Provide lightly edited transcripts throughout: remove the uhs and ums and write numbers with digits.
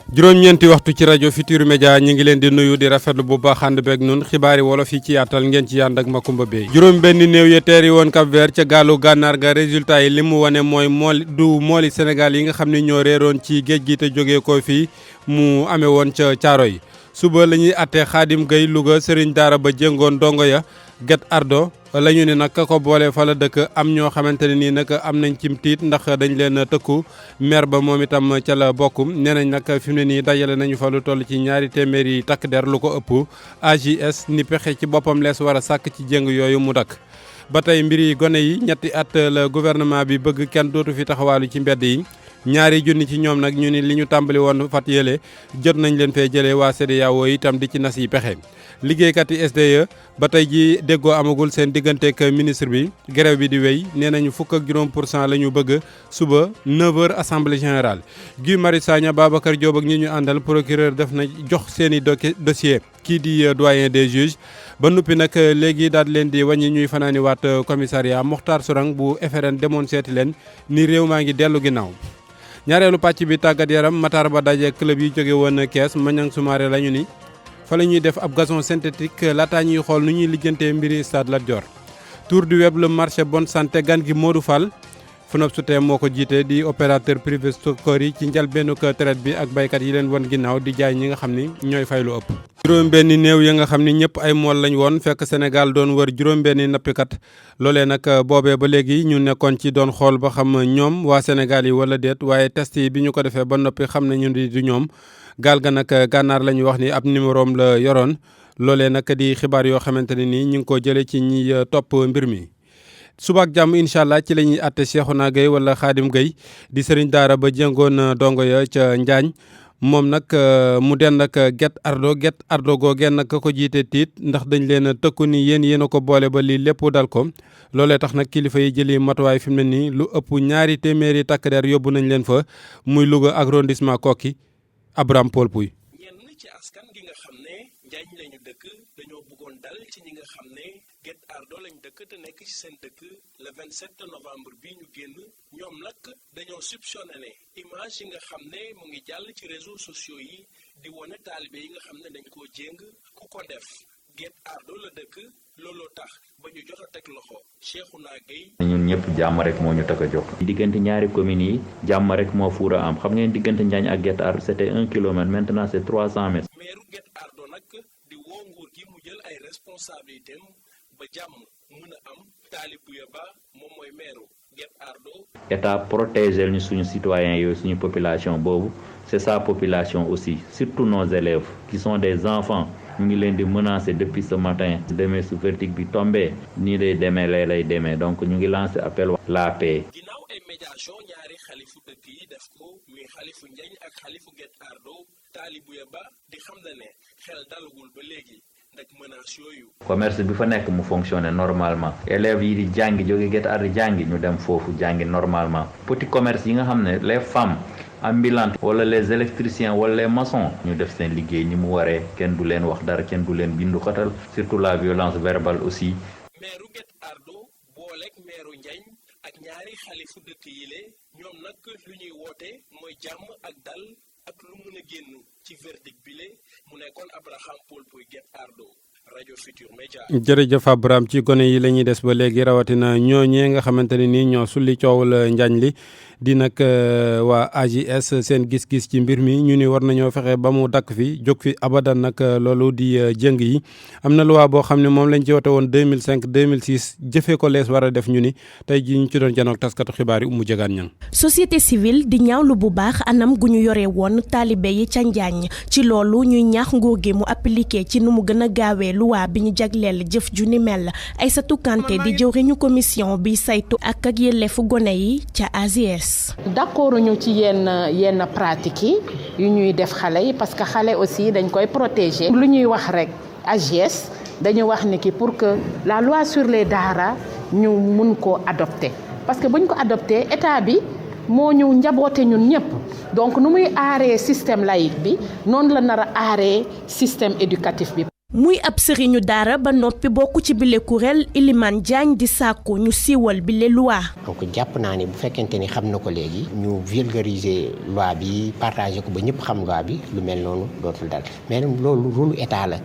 juróom-ñeenti waxtu ci rajo Futurs Médias ñi ngi leen di nuyu di rafetlu bu baax ànd beeg nun xibaari wolof yi ci yaatal ngeen ci ànd ak Makumba Bey juróom benn néew ya teeri woon Cap Vert ca gaalu gànnaar ga résultat yi li mu wane mooy mooli Sénégal yi nga xam ne ñoo réeroon ci géej gi te jógee ko fii mu amee woon ca caaro yi suba la ñuy attee Xaadim Gueye Louga Serigne Daara ba jéngoon dongo ya Guet Ardo la ñu ne nag ko boole fa la dëkk am ñoo xamante ne nii nag am nañ cim tiit ndax dañ leen tëkku maire ba moom itam ca la bokk nee nañ nag fi mu ne nii dajale nañu fa lu toll ci ñaari téeméeri takk der lu ko ëpp AJS ni pexe ci boppam lees war a sàkk ci jéng yooyu mu dakk ba tey mbiri gone yi ñetti at la gouvernement bi bëgg kenn dootu fi taxawaalu ci mbedd yi ñaari junni ci ñoom nag ñu ni li ñu tàmbali woon fat yële jot nañ leen fee jëlee waa CEDEAO itam di ci nas yi pexe liggéeykat yi SDE ba tey ji déggoo amagul seen digganteek ministre bi grève bi di wéy nee nañu 4% la ñu bëgg suba 9h assemblée générale Guy Marius Sagna Babacar Diop ak ñi ñu àndal procureur def na jox seen i dossier kii di doyen des juges ba noppi nag léegi daal leen di wàññi ñuy fanaani waat commissariat Mokhtar Sourang bu FRN demoon seeti leen ni réew maa ngi dellu ginnaaw ñaareelu pàcc bi tàggat yaram Matar Ba daje club yi jóge woon Kees Maniang Soumaré la ñu ni fa la ñuy def ab gazon synthétique laataa ñuy xool nu ñuy lijjantee mbiri stade Lat Dior tour du web le marché bonne santé gan gi Modou Fall FNOPS moo ko jiite di opérateur privé stockeur yi ci njëlbéenu traite bi ak baykat yi leen won ginnaaw di jaay ñi nga xam ni ñooy fay lu ëpp. juróom-benni néew ya nga xam ni ñëpp ay mool lañ woon fekk Sénégal doon wër juróom-benni nappikat loolee nag boobee ba léegi ñu nekkoon ci doon xool ba xam ñoom waa Sénégal yi wala déet waaye test yi bi ñu ko defee ba noppi xam ne ñu di du ñoom gaal ga nag gànnaar la ñu wax ni ab numéroom la yoroon loolee nag di xibaar yoo xamante ne nii ñu ngi ko jëlee ci ñi topp mbir mi. suba ak jàmm incha allah ci la ñuy àtte Cheikhouna Gueye wala Khadim Gueye di Serigne Daara ba jéngoon dongo ya ca Njaañ moom nag mu den ak Guet Ardo googeen nag ko jiite tiit ndax dañ leen tëkku ni yéen a ko boole ba lii lépp dal ko loolee tax nag kilifa yi jëli matuwaay fi mu ne nii lu ëpp ñaari téeméeri takk der yóbbu nañ leen fa muy Louga arrondissement Koki Abraham Paul Pouy. ñenn ci askan gi nga xam ne Njaañ lañu dëkk dañoo bëggoon dal ci ñi nga xam ne Guet Ardo lañ dëkk te nekk ci seen dëkk le 27 novembre bi ñu génn ñoom nag dañoo soupçonné ne image yi nga xam ne mu ngi jàll ci réseaux sociaux yi di wane taalibe yi nga xam ne dañ koo jéng ku ko def Guet Ardo la dëkk looloo tax ba ñu jot a teg loxo Cheikhouna Gueye. ñun ñëpp jàmm rek moo ñu tax a jóg. diggante ñaari communes yi jàmm rek moo fuura am xam ngeen diggante Njaañ ak Guet Ardo c'était 1 kilomètre maintenant c'est 300 mètres. meeru Guet Ardo nag di woo nguur gi mu jël ay responsabilités ba jàmm mën a am Talibou Ba moom mooy meeru Guet Ardo. état protéger ñu suñu citoyens yooyu suñu population boobu c'est sa population aussi surtout nos élèves qui sont des enfants ñu ngi leen di menacer depuis ce matin demee su verdict bi tombé nii lay demee lay demee donc ñu ngi lancer appel la paix. ginnaaw ay médiation ñaari xalifu dëkk yi def ko muy xalifu Njaañ ak xalifu Guet Ardo Talibou Ba di xam na ne xel dalagul ba léegi. commerce bi fa nekk mu fonctionner normalement élèves yi di jàngi jóge Guet Ardo jàngi ñu dem foofu jàngi normalement petit commerce yi nga xam ne les femmes ambulantes wala les électriciens wala les maçons ñu def seen liggéey ni mu waree kenn du leen wax dara kenn du leen bindu xatal surtout la violence verbale aussi. meeru Guet Ardo booleeg meeru Njaañ ak ñaari xalifu dëkk yi le ñoom nag lu ñuy woote mooy jàmm ak dal ak lu mën a génn ci verdict bi le mu nekkoon Abraham Paul Pouy Guet Ardo rajo Futurs Médias. jërëjëf Abraham ci gone yi la ñuy des ba léegi rawatina ñooñee nga xamante ne nii ñoo sulli coowul Njaañ li di nag waa AJS seen gis-gis ci mbir mi ñu ni war nañoo fexe ba mu dakk fi jóg fi abadan nag loolu di jëng yi am na loi boo xam ne moom lañ ci wote woon 2005 2006 jëfee ko lees war a def ñu ni tey ji ñu ci doon janoog taskatu xibaar yi Umu Jegaan Ñang. société civile di ñaawlu bu baax anam gu ñu yore woon taalibe yi ca Njaañ ci loolu ñuy ñaax nguur gi mu appliqué ci nu mu gën a gaawee loi bi ñu jagleel jëf ju ni mel Aïssatou Kanté di jëwriñu commission bi saytu ak yelleefu gone yi ca AJS. d'accord ñu ci yenn pratiques yi yu ñuy def xale yi parce que xale aussi dañ koy protéger. lu ñuy wax rek AJS dañu wax ni ki pour que la loi sur les daara ñu mun koo adopter parce que buñ ko adopter état bi moo ñu njaboote ñun ñëpp donc nu muy aaree système laïque bi noonu la nar a aaree système éducatif bi. muy ab sëriñu daara ba noppi bokk ci bile kuréel Ilimane Diagne di sàkku ñu siiwal bile loi. donc jàpp naa ne bu fekkente ni xam na ko léegi ñu vulgariser loi bi partager ko ba ñëpp xam loi bi lu mel noonu dootul dal mais loolu rôle état la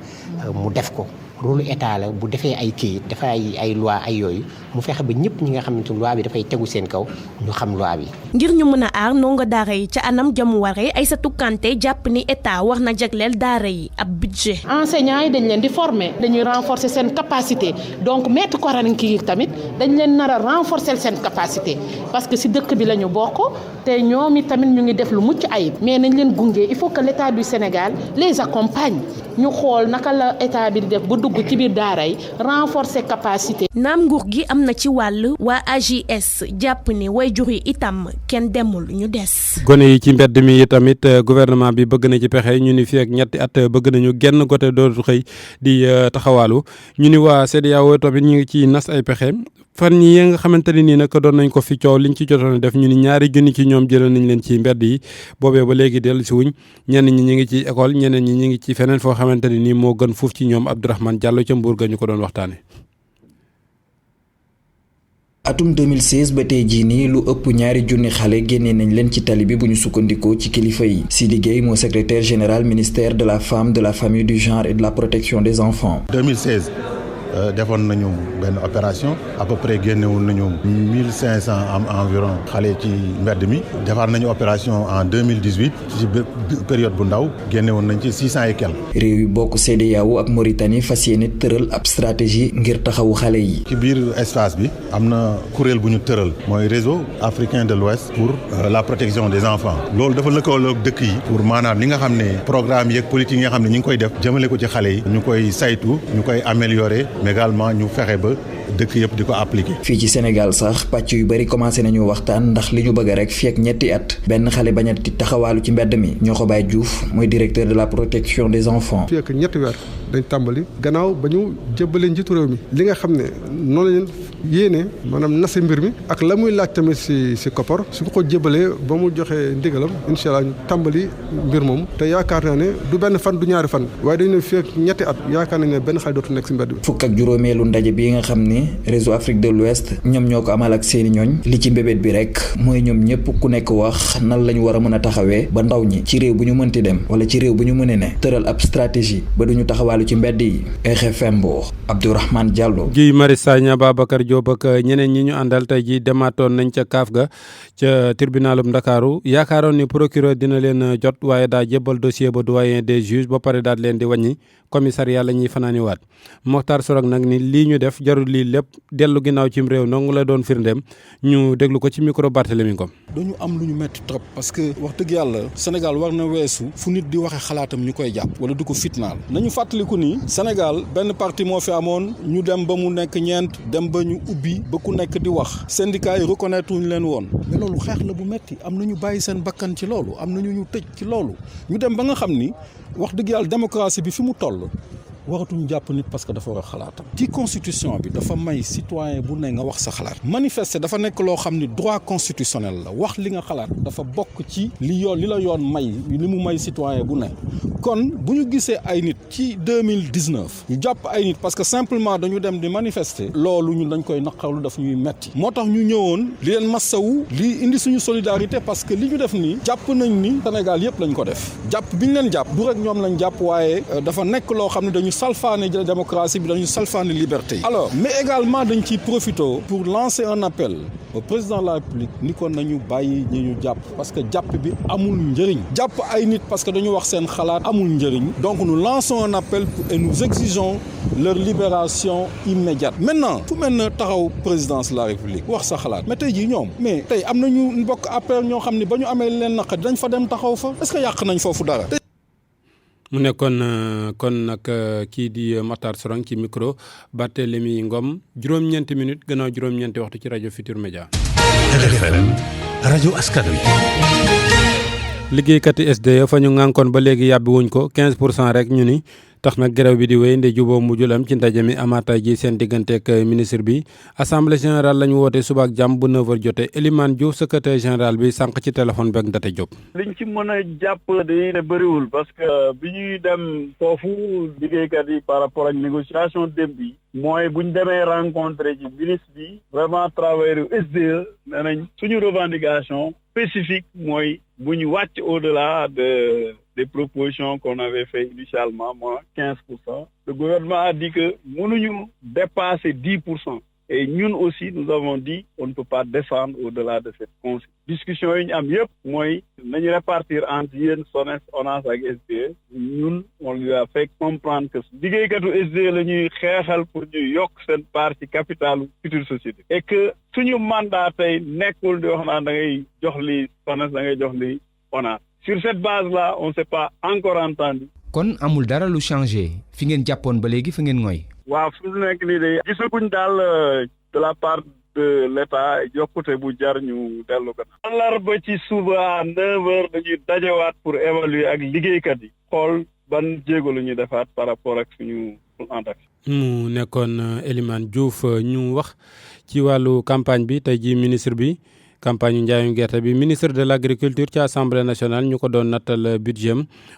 mu def ko. rôle état la bu defee ay kayit dafa ay loi ay yooyu mu fexe ba ñëpp ñi nga xamante ni loi bi dafay tegu seen kaw ñu xam loi bi. ngir ñu mën a aar ndongo daara yi ca anam jamu waree Aïssatou Kanté jàpp ni état war na jagleel daara yi ab budget. enseignants yi dañ leen di former dañuy renforcer seen capacité donc maître coranique yi tamit dañ leen nar a renforcer seen capacité parce que si dëkk bi la ñu bokk te ñoom i tamit ñu ngi def lu mucc ayib mais nañ leen gunge il faut que l'état du Sénégal les accompagne ñu xool naka la état bi di def bu dugg ci biir daara yi renforcer capacité. naam nguur gi am na ci wàll waa AJS jàpp ni waajur yi itam kenn demul ñu des. gone yi ci mbedd mi tamit gouvernement bi bëgg na ci pexe ñu ni fii ak ñetti at bëgg nañu genn gote dootu xëy di taxawaalu ñu ni waa CEDEAO tamit ñu ngi ci nas ay pexe fan yi nga xamante ne nii nag doon nañ ko fi coow liñ ci jotoon def ñu ni 2 junni ci ñoom jëlee nañ leen ci mbedd yi boobee ba léegi dellu si wuñ ñenn ñi ñu ngi ci école ñeneen ñi ñu ngi ci feneen foo xamante ne nii moo gën fuuf ci ñoom. Abdourahmane Diallo ca Mbour ga ñu ko doon waxtaane. atum 2016 ba tey jii nii lu ëpp 2 junni xale génnee nañ leen ci tali bi bu ñu sukkandikoo ci kilifa yi. Sidi Gueye moo secrétaire général ministère de la femme de la famille du genre et de la protection des enfants. 2016 defoon nañu benn opération à peu près génnewoon nañu 1500 environ xale ci mbedd mi defaat nañu opération en 2018 ci période bu ndaw génnewoon nañ ci 600 et quelques. réew yi bokk CEDEAO ak Mauritanie fas yéene tëral ab stratégie ngir taxawu xale yi. ci biir espace bi am na kuréel bu ñu tëral mooy réseau africain de l'Ouest pour la protection des enfants loolu dafa lëkkaloo dëkk yi pour maanaam li nga xam ne programme yeeg politique yi nga xam ne ñu ngi koy def jëmale ko ci xale yi ñu koy saytu ñu koy améliorer mais également ñu fexe ba dëkk yëpp di ko appliquer. fii ci Sénégal sax pàcc yu bari commencé nañu waxtaan ndax li ñu bëgg rek fii ak ñetti at benn xale bañ a taxawaalu ci mbedd mi. Niokhobaye Diouf mooy directeur de la protection des enfants. fii ak ñetti weer dañ tàmbali gannaaw ba ñu jëbbalee njiitu réew mi li nga xam ne noonu la leen yéene maanaam nase mbir mi ak la muy laaj tamit si koppar su ko jëbalee ba mu joxee ndigalam incha allah ñu tàmbali mbir moom te yaakaar naa ne du benn fan du ñaari fan waaye dañu ne fii ak ñetti at yaakaar nañ ne benn xale dootu nekk si mbedd bi. fukk ak juróomeelu ndaje bi nga xam ni réseau Afrique de l'Ouest ñoom ñoo ko amal ak seeni ñooñ li ci mbébét bi rek mooy ñoom ñëpp ku nekk wax nan lañu war a mën a taxawee ba ndaw ñi ci réew bu ñu mënti dem wala ci réew bu ñu mënee ne tëral ab stratégie ba duñu taxawaalu ci mbedd yi. RFM Mbour Abdourahmane Diallo. Guy Marius Sagna Babacar Diop ak ñeneen ñi ñu àndal tey jii demaatoon nañ ca kaaf ga ca tribunalum Ndakaaru yaakaaroon ni procureur dina leen jot waaye daa jébbal dossier ba doyen des juges ba pare daal leen di wàññi commissariat la ñuy fanaani waat Mokhtar Sorok nag ni lii ñu def jarul lii lépp dellu ginnaaw cim réew nongu la doon firndeem ñu déglu ko ci micro Barthélémy Ngom. dañu am lu ñu metti trop parce que wax dëgg yàlla Sénégal war na weesu fu nit di waxe xalaatam ñu koy jàpp wala du ko fitnaal nañu fàttaliku ni Sénégal benn parti moo fi amoon ñu dem ba mu nekk ñeent dem ba ñu ubbi ba ku nekk di wax syndicat yi reconnaître wuñu leen woon mais loolu xeex la bu metti am na ñu bàyyi seen bakkan ci loolu am na ñu tëj ci loolu ñu dem ba nga xam ni wax dëgg yàlla démocratie bi fi mu toll waratuñu jàpp nit parce que dafa war a xalaatam ci constitution bi dafa may citoyen bu ne nga wax sa xalaat manifester dafa nekk loo xam ni droit constitutionnel la wax li nga xalaat dafa bokk ci li la yoon may li mu may citoyen bu ne kon bu ñu gisee ay nit ci 2019 ñu jàpp ay nit parce que simplement dañu dem di manifester loolu ñun dañ koy naqarlu daf ñuy metti moo tax ñu ñëwoon li leen massawu li indi suñu solidarité parce que li ñu def nii jàpp nañ ni Sénégal yëpp lañ ko def jàpp bi ñu leen jàpp du rek ñoom lañ jàpp waaye dafa nekk loo xam ne dañu salfaane démocratie bi dañu salfaane liberté yi alors mais également dañ ciy profito pour lancer un appel au président de la République ni ko nañu bàyyi ñi ñu jàpp parce que jàpp bi amul njëriñ jàpp ay nit parce que dañu wax seen xalaat amul njëriñ donc nous lançons un appel et nous exigeons leur libération immédiate maintenant fu mel na taxaw présidence de la République wax sa xalaat mais tey jii ñoom mais tey am nañu mbokk appel ñoo xam ne ba ñu amee leen naq dañ fa dem taxaw fa est-ce que yàq nañ foofu dara. mu nekkoon kon nag kii di Matar Sorong ci micro Barthélémy Ngom juróom-ñeenti minutes gannaaw juróom-ñeenti waxtu ci rajo Futur Média. RFM rajo askan wi. liggéeykat yi SDE fa ñu ŋànkoon ba léegi yàbbi wuñ ko 15% rek ñu ni tax nag grève bi di wéy nde juboo mujjul am ci ndaje mi amaata ji seen digganteeg ministre bi assemblée générale la ñu woote suba ak jàmm bu 9h jotee Elimane Diouf secrétaire général bi sànq ci téléphone beeg Ndate Diop. liñ ci mën a jàpp dañuy ne bëriwul parce que bi ñuy dem foofu liggéeykat yi par rapport ak négociation démb yi mooy bu ñu demee rencontré ci ministre bi vraiment travailleurs yu SDE nee nañ suñu revendication spécifique mooy bu ñu wàcc au-delà des propositions qu'on avait fait initialement, moins 15%. Le gouvernement a dit que nous dépasser 10%. Et nous aussi, nous avons dit qu'on ne peut pas descendre au-delà de cette discussion. Moi, nous répartir entre Yen, SONES, ONAS et SDE. Nous, on lui a fait comprendre que le SDE est pour nous yok cette partie capitale future société. Et que si nous mandat n'est pas de SONES, ONAS. Sur cette base-là, on ne s'est pas encore entendu. kon amul dara lu changé fi ngeen jàppoon ba léegi fi ngeen ngoy. waaw fi mu nekk nii de gisaguñ daal de la part de l'État yokkute bu jar ñu dellu ko. àllarba ci suba 9h dañuy dajewaat pour évaluer ak liggéeykat yi. xool ban jéego la ñuy defaat par rapport ak suñu plan d'action. mu nekkoon Elimane Diouf ñu wax ci wàllu campagne bi tey ji ministre bi. campagne njaayum gerte bi ministre de l'agriculture ci assemblée nationale ñu ko doon nattal budget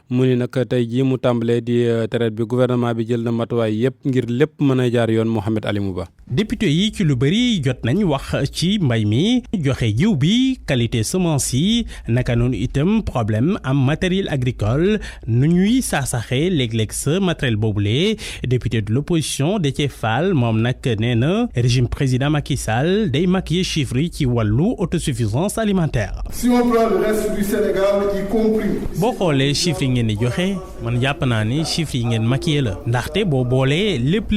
mu ni nag tey jii mu tàmbalee di traite bi gouvernement bi jël na matuwaay yëpp ngir lépp mën a jaar yoon Mohamed Alimou Ba. député yi ci lu bëri jot nañ wax ci mbay mi joxe jiw bi qualité semence yi naka noonu itam problème am matériel agricole nu ñuy saasaxee léeg-léeg sa matériel boobule député de l'opposition Déthié Fall moom nag nee na régime président Macky Sall day maquiller chiffres yi ci wàllu autosuffisance alimentaire. Si on prend le reste du Sénégal, y compris. boo xoolee chiffres yi ngeen di joxe man jàpp naa ni chiffres yi ngeen maquillé la ndaxte boo boolee lépp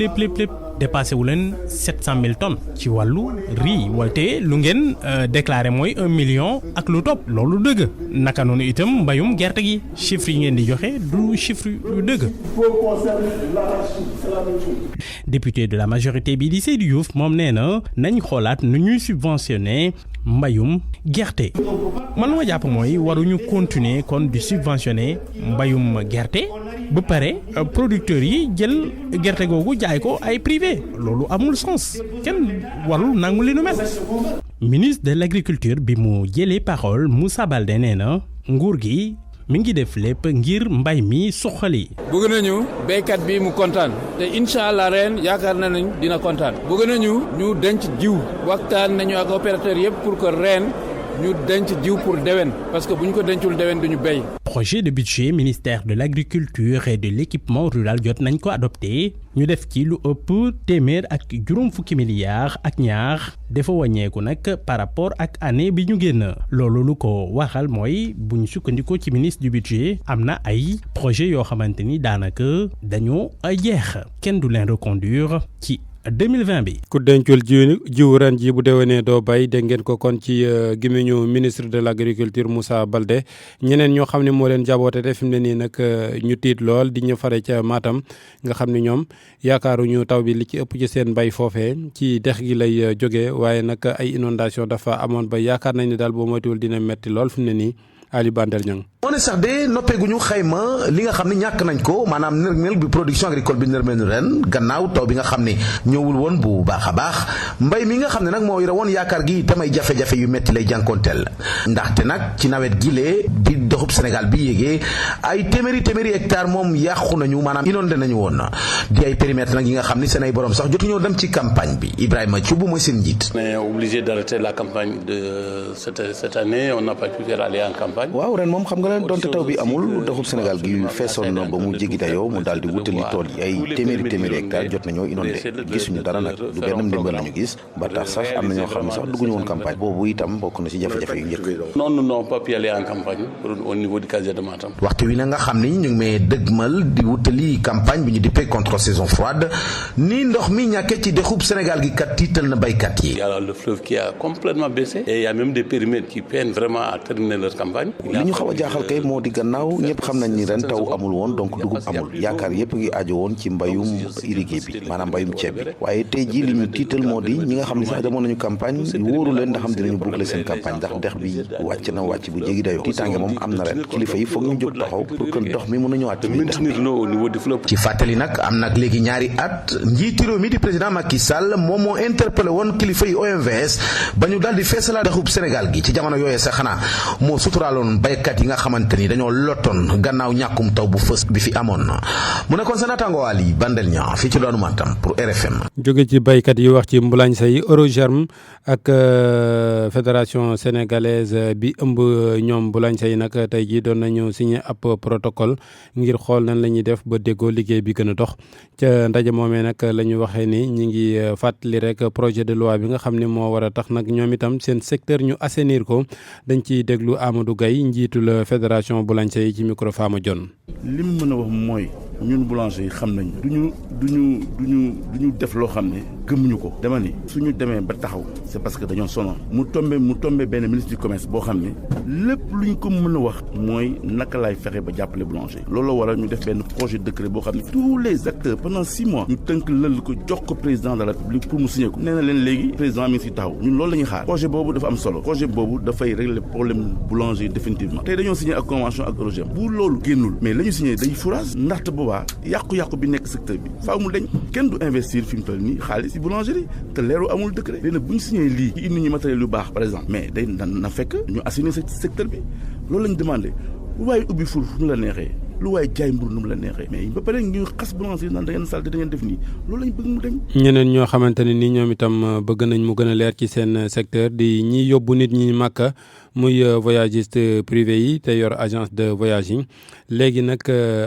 dépassé wu leen 700 000 tonnes ci wàllu riz walte lu ngeen déclaré mooy 1 million ak lu topp loolu dëgg naka noonu itam mbayum gerte gi chiffres yi ngeen di joxe du chiffre yu dëgg. député de la majorité bi di Seydou Diouf moom nee na nañ xoolaat nu ñuy subventionné mbayum gerte man lu ma jàpp mooy waruñu continuer kon di subventionné mbayum gerte ba pare producteurs yi jël gerte googu jaay ko ay privé loolu amul sens kenn warul nangu li nu mel. ministre de l'agriculture bi mu jëlee parole Moussa Baldé nee na nguur gi mi ngi def lépp ngir mbay mi suqali. bëgg nañu béykat bi mu kontaan te incha allah ren yaakaar nañu dina kontaan bëgg nañu ñu denc jiw waxtaan nañu ak opérateur yëpp pour que ren ñu denc jiw pour déwén parce que bu ñu ko dencul déwén duñu béy. projet de budget ministère de l'agriculture et de l'équipement rural jot nañ ko adopté ñu def ci lu ëpp téeméer ak juróom fukki milliards ak ñaar dafa wàññeeku nag par rapport ak année bi ñu génn loolu lu ko waxal mooy bu ñu sukkandikoo ci ministre du budget am na ay projet yoo xamante ni daanaka dañoo jeex kenn du leen reconduire ci 2020 bi. ku dencul jiw ren ji bu déwénee doo bay dégg ngeen ko kon ci gémmiñu ministre de l'agriculture Moussa Baldé ñeneen ñoo xam ne moo leen jaboote te fi mu ne nii nag ñu tiit lool di ñu fare ca Matam nga xam ne ñoom yaakaaruñu taw bi li ci ëpp ci seen mbay foofee ci dex gi lay jógee waaye nag ay inondation dafa amoon ba yaakaar nañ ne daal boo moytuwul dina metti lool fi mu ne nii Ali Bandel Niang. moo ne sax de noppeeguñu xayma li nga xam ne ñàkk nañ ko maanaam nërmeel bi production agricole bi nërmeelu ren gannaaw taw bi nga xam ne ñëwul woon bu baax a baax mbay mi nga xam ne nag moo yore woon yaakaar gi tamay jafe-jafe yu metti lay jànkoonteel ndaxte nag ci nawet gilee bi doxub Sénégal bi yéegee ay téeméeri hectare moom yàqu nañu maanaam inondé nañu woon di ay périmètre nag yi nga xam ne seen ay borom sax jotuñoo dem ci campagne bi Ibrahima Thioub mooy seen njiit. On est obligé d'arrêter la campagne de cette année on n'a pas pu aller en campagne. waaw ren moom xam nga leen donte taw bi amul doxub Sénégal gi feesoon na ba mu jéggi dayoo mu daal di wutali tool yi ay téeméeri hectare jot nañoo inondé gisuñu dara nag du benn ndimbal lañu gis ba tax sax am na ñoo xam ne sax dugguñu woon campagne boobu itam bokk na ci jafe-jafe yu njëkk. non nous n'avons pas pu aller en campagne au niveau du casier de Matam. waxtu wi na nga xam ni ñu ngi may dëgmal di wutali campagne bi ñu dippee contre saison froide ni ndox mi ñàkkee ci dexub Sénégal gi kat tiital na baykat yi. Il y a le fleuve qui a complètement baissé et il y a même des périmètres qui peinent vraiment à terminer leur campagne. li ñu xaw a jaaxal kay moo di gannaaw ñëpp xam nañ ni ren taw amul woon donc dugub amul yaakaar yëpp ngi aajo woon ci mbayum irrigué bi maanaam mbayum ceeb bi waaye tey jii li ñu tiital moo di ñi nga xam ne sax demoon nañu campagne wóoru leen ndax xam dinañu boucler seen campagne ndax dex bi wàcc na wàcc bu jéggi dayoo tiitaange moom am na ren kilifa yi foog ñu jóg taxaw pour que ndox mi mën a ñëwaat ci maintenir l'eau au niveau du fleuve. ci fàttali nag am nag léegi ñaari at njiitu réew mi di président Macky Sall moom moo interpellé woon kilifa yi OMVS ba ñu daal di feesalaat dexub Sénégal gi ci jamono yooyee sax xanaa moo suturaaloon baykat yi nga xamante ni dañoo lottoon gannaaw ñàkkum taw bu fës bi fi amoon na mu nekkoon sa naataango Ali Bandel ñaa fii ci doonu Matam pour RFM. jóge ci baykat yi wax ci mbulaañ say Eurogerm ak fédération sénégalaise bi ëmb ñoom mbulaañ say nag tey jii doon nañu signé ab protocole ngir xool nan la ñuy def ba déggoo liggéey bi gën a dox ca ndaje moomee nag la ñu waxee ni ñi ngi fàttali rek projet de loi bi nga xam ne moo war a tax nag ñoom itam seen secteur ñu assainir ko dañ ciy déglu Amadou Gaye njiitu la fédération boulanger yi ci micro Fama Dione. li mu mën a wax mooy ñun boulanger yi xam nañ duñu def loo xam ne gëmuñu ko dama ni suñu demee ba taxaw c'est parce que dañoo sonn mu tombé benn ministre du commerce boo xam ne lépp luñ ko mën a wax mooy naka laay fexe ba jàppale boulanger loolu la waral ñu def benn projet de décret boo xam ne tous les acteurs pendant 6 mois ñu tënk lël ko jox ko président de la République pour mu signer ko nee na leen léegi président mi ngi si taxaw ñun loolu la ñuy xaar projet boobu dafa am solo projet boobu dafay régler problème boulanger définitivement tey dañoo signé ak convention ak Eurogerm bu loolu génnul mais la ñu signé day fourage ndaxte boobaa yàqu-yàqu bi nekk secteur bi faaw mu dañ kenn du investir fi mu toll nii xaalis ci boulangerie te leeru amul décret léegi nag bu ñu signé lii ci indi ñu matériel yu baax par exemple mais day na fekk ñu assainir secteur bi loolu la ñu demandé lu waaye ubbi ful fu mu la neexee lu waaye jaay mburu nu mu la neexee mais ba pare ñu xas boulanger naan da ngeen salte da ngeen def nii loolu lañ bëgg mu dem. ñeneen ñoo xamante ne ni ñoom itam bëgg nañ mu gën a leer ci seen secteur di ñi yóbbu nit ñi Màkka muy voyagiste privé yi te yor agence de voyage yi léegi nag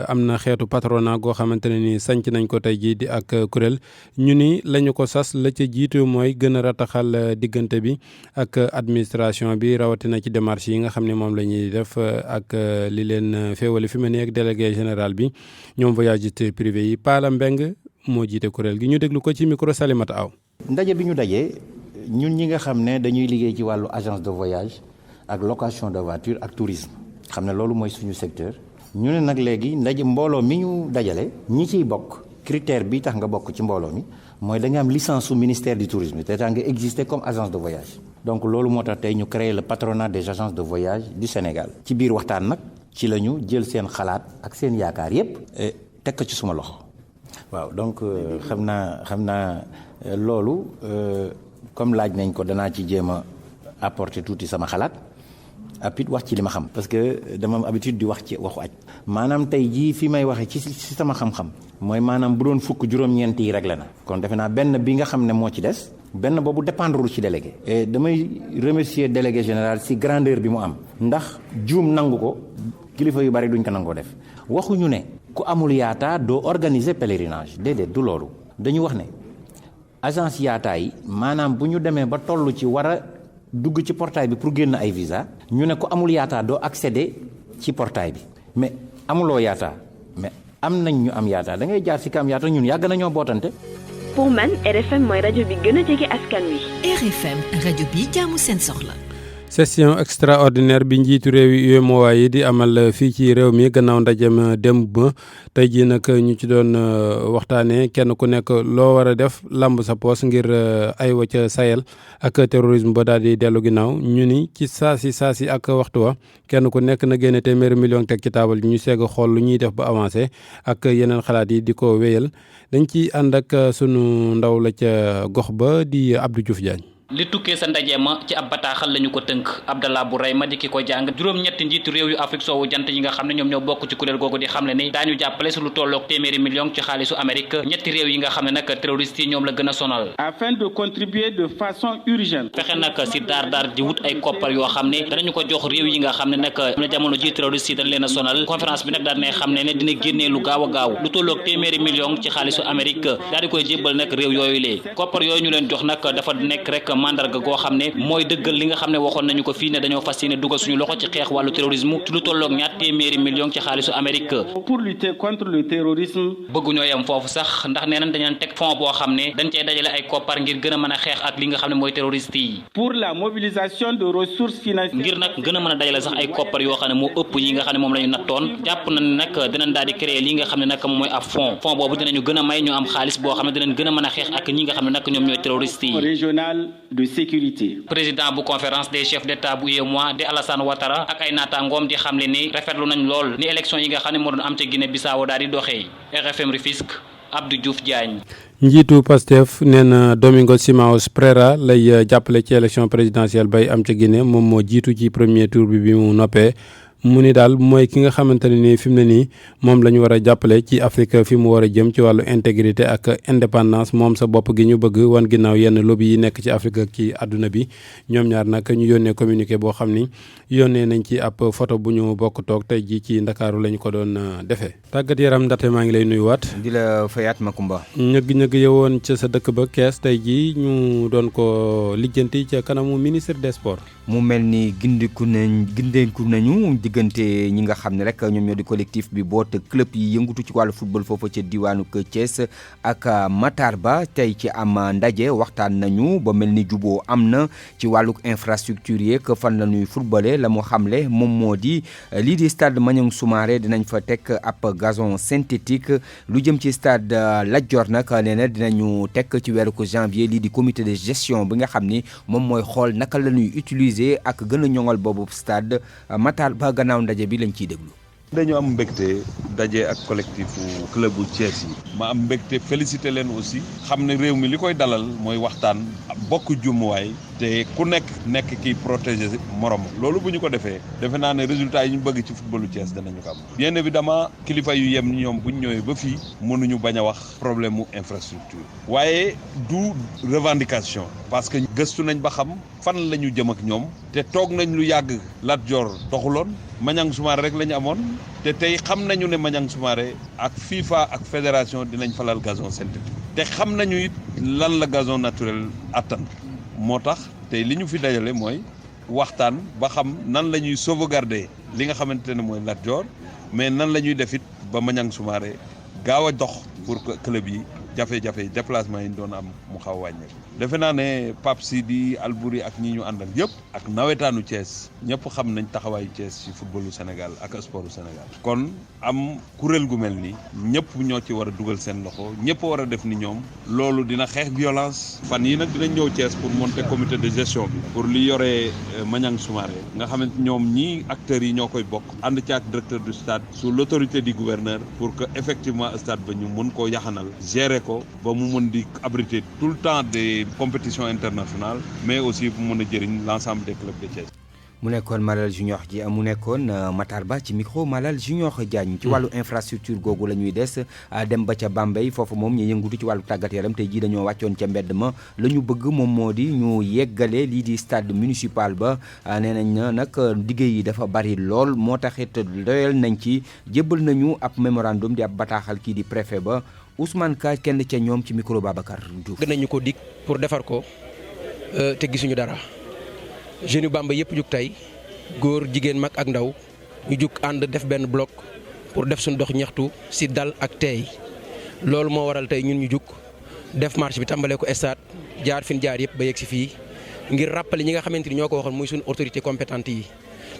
am na xeetu patronat goo xamante ne ni sanc nañ ko tey jii di ak kuréel ñu ni lañu ko sas la ca jiitu mooy gën a rataxal diggante bi ak administration bi rawatina ci démarche yi nga xam ne moom la ñuy def ak li leen féewale fi mu ne ak délégué général bi ñoom voyagiste privé yi Pala Mbeng moo jiite kuréel gi ñu déglu ko ci micro Salimata Aw. ndaje bi ñu dajee ñun ñi nga xam ne dañuy liggéey ci wàllu agence de voyage ak location de voiture ak tourisme xam ne loolu mooy suñu secteur ñu ne nag léegi ndaje mbooloo mi ñu dajale ñi ciy bokk critère bi tax nga bokk ci mbooloo mi mooy da nga am licence su ministère du tourisme te tax nga exister comme agence de voyage donc loolu moo tax tey ñu créer le patronat des agences de voyage du Sénégal ci biir waxtaan nag ci la ñu jël seen xalaat ak seen yaakaar yépp teg ko ci suma loxo waaw donc xam naa loolu comme laaj nañ ko danaa ci jéem a apporter tuuti sama xalaat apit wax ci li ma xam parce que dama am habitude di wax ci waxu aj maanaam tey jii fi may waxee ci sama xam-xam mooy maanaam bu doon fukk juróom-ñeent yi réglé na kon defe naa benn bi nga xam ne moo ci des benn boobu dépendrewul ci délégué et damay remercier délégué général ci grandeur bi mu am ndax juum nangu ko kilifa yu bari duñ ko nangoo def waxuñu ne ku amul yaataa doo organiser pèlerinage déedéet du loolu dañu wax ne agence yaataa yi maanaam bu ñu demee ba toll ci war a dugg ci portail bi pour génn ay visa ñu ne ko amul yaataa doo accéder ci portail bi mais amuloo yaataa mais am nañ ñu am yaataa da ngay jaar ci kam yaataa ñun yàgg nañoo bootante. pour man RFM mooy rajo bi gën a jege askan wi. RFM rajo bi jaamu seen soxla. session extraordinaire bi njiitu réew yi UEMOA yi di amal fii ci réew mi gannaaw ndajem démb ba tey jii nag ñu ci doon waxtaanee kenn ku nekk loo war a def lamb sa poos ngir ay wa ca Sahel ak terrorisme ba daal di dellu ginnaaw ñu ni ci saasi ak waxtu wa kenn ku nekk na génne téeméeri million teg ci taabal ñu seeg a xool lu ñuy def ba avancé ak yeneen xalaat yi di ko wéyal dañ ci ànd ak sunu ndaw la ca gox ba di Abdou Diouf Diagne. li tukkee sa ndaje ma ci ab bataaxal lañu ko tënk Abdallah Bourayma di ki ko jàng juróom-ñetti njiitu réew yu Afrique soowu jant yi nga xam ne ñoom ñoo bokk ci kuréel googu di xam ne ni daañu jàppale su lu tolloog téeméeri million ci xaalisu Amérique ñetti réew yi nga xam ne nag terroristes yi ñoom la gën a sonal afin de contribuer de façon urgente fexe nag si daar di wut ay koppar yoo xam ne danañu ko jox réew yi nga xam ne nag na jamono ji terroristes yi dañ leen a sonal conférence bi nag daal ne xam ne dina génnee lu gaaw a gaaw lu tolloog téeméeri million ci xaalisu Amérique daal di koy jébbal nag réew yooyu lee koppar yooyu ñu leen jox nag dafa nekk rek mandarga goo xam ne mooy dëggal li nga xam ne waxoon nañu ko fii ne dañoo fas yéene dugal suñu loxo ci xeex wàllu terrorisme ci lu tolloog ñaar téeméeri million ci xaalisu Amérique pour lutter contre le terrorisme bëgguñoo yem foofu sax ndax nee nañ dañu teg fond boo xam ne dañ cey dajale ay koppar ngir gën a mën a xeex ak li nga xam ne mooy terroriste yi pour la mobilisation de ressources financières ngir nag gën a mën a dajale sax ay koppar yoo xam ne moo ëpp yi nga xam ne moom la ñu nattoon jàpp nañ nag dinañ daal di créer li nga xam ne nag moom mooy ab fond boobu dinañu gën a may ñu am xaalis boo xam ne dinañ gën a mën a xeex ak ñi nga xam ne nag ñoom ñooy terroriste yi régional de sécurité. président bu conférence des chefs d'état bu UEMOA di Alassane Ouattara ak ay naataangoom di xamle ni rafetlu nañ lool ni élection yi nga xam ne moo doon am ca Guinée Bissau daal di doxee. RFM Rufisque Abdou Diouf Diagne. njiitu Pastef nee na Domingos Simões Pereira lay jàppale ci élection présidentielle bay am ca Guinée moom moo jiitu ci premier tour bi mu noppee. mu ni daal mooy ki nga xamante ne nii fi mu ne nii moom la ñu war a jàppale ci Afrique fi mu war a jëm ci wàllu intégrité ak indépendance moom sa bopp gi ñu bëgg wan ginnaaw yenn lobby yi nekk ci Afrique ak ci àdduna bi ñoom ñaar nag ñu yónnee communiqué boo xam ni yónnee nañ ci ab photo bu ñu bokk toog tey jii ci Ndakaaru lañ ko doon defee. tàggat yaram Ndate maa ngi lay nuyuwaat. di la fayaat Makumba. ñëgg-ñëgg yewoon ca sa dëkk ba Kees tey jii ñu doon ko lijjanti ca kanamu ministre des sports. mu mel ni gindeeku nañu diggante ñi nga xam ne rek ñoom ñoo di collectif bi boot club yi yëngutu ci wàllu football foofu ca diwaanu Thiès ak Matar Ba tey ci am ndaje waxtaan nañu ba mel ni juboo am na ci wàllu infrastructure yeeg fan la ñuy footballé la mu xamle moom moo di lii di stade Maniang Soumaré dinañ fa teg ab gazon synthétique lu jëm ci stade Lat Dior nag nee na dinañu teg ci weeru ko janvier lii di comité de gestion bi nga xam ni moom mooy xool naka la ñuy utiliser ak gën a ñoŋal boobu stade Matar Ba gannaaw ndaje bi lañ ciy déglu. dañu am mbégte daje ak collectifu club bu Thiès yi ma am mbégte félicité leen aussi xam ne réew mi li koy dalal mooy waxtaan bokk jumuwaay te ku nekk kiy protéger morom loolu bu ñu ko defee defe naa ne résultat yi ñu bëgg ci footballu Thiès danañu ko am bien évidemment kilifa yu yem ñoom bu ñu ñëwee ba fii mënuñu bañ a wax problème mu infrastructure waaye du revendication parce que gëstu nañ ba xam fan la ñu jëm ak ñoom te toog nañ lu yàgg Lat Dior doxuloon Maniang Soumaré rek la ñu amoon te tey xam nañu ne Maniang Soumaré ak FIFA ak fédération dinañ falal gazon synthétique te xam nañu it lan la gazon naturel attan moo tax tey li ñu fi dajale mooy waxtaan ba xam nan la ñuy sauvegarder li nga xamante ne mooy Lat Dior mais nan la ñuy def it ba Maniang Soumaré gaaw a dox pour que club yi jafe-jafe déplacement yi ñu doon am mu xaw a wàññeeku defe naa ne Pape Sidi Albouri ak ñi ñu àndal yëpp ak nawetaanu Thiès ñëpp xam nañ taxawaayu Thiès ci footballu Sénégal ak sportu Sénégal kon am kuréel gu mel ni ñëpp ñoo ci war a dugal seen loxo ñëpp war a def ni ñoom loolu dina xeex violence fan yi nag dinañ ñëw Thiès pour monter comité de gestion bi pour li yoree Maniang Soumaré nga xamante ñoom ñii acteurs yi ñoo koy bokk ànd ci ak directeur du stade sous l'autorité du gouverneur pour que effectivement stade ba ñu mën koo yaxanal gérer ko ba mu mën di abriter tout le temps des compétitions internationales mais aussi bu mën a jëriñ l'ensemble des clubs de Thiès. mu nekkoon Malal Junior ji mu nekkoon Matar Ba ci micro Malal Junior Diagne ci wàllu infrastructure googu la ñuy des dem ba ca Bambey foofu moom ñu yëngutu ci wàllu tàggat yaram tey jii dañoo wàccoon ca mbedd ma la ñu bëgg moom moo di ñu yeggale lii di stade municipal ba nee nañ na nag liggéey yi dafa bari lool moo taxit doyal nañ ci jébbal nañu ab mémorandum di ab bataaxal kii di préfet ba Ousmane Ka kenn ca ñoom ci micro Babacar Diouf. gën nañu ko dig pour defar ko te gisuñu dara jeunes yu Bambey yëpp jug tey góor jigéen mag ak ndaw ñu jug ànd def benn bloc pour def suñu dox ñaxtu si dal ak teey loolu moo waral tey ñun ñu jug def marche bi tàmbalee ko stade jaar fi ñu jaar yëpp ba yegg si fii ngir rappeler ñi nga xamante ni ñoo ko waxoon muy suñu autorité compétente yi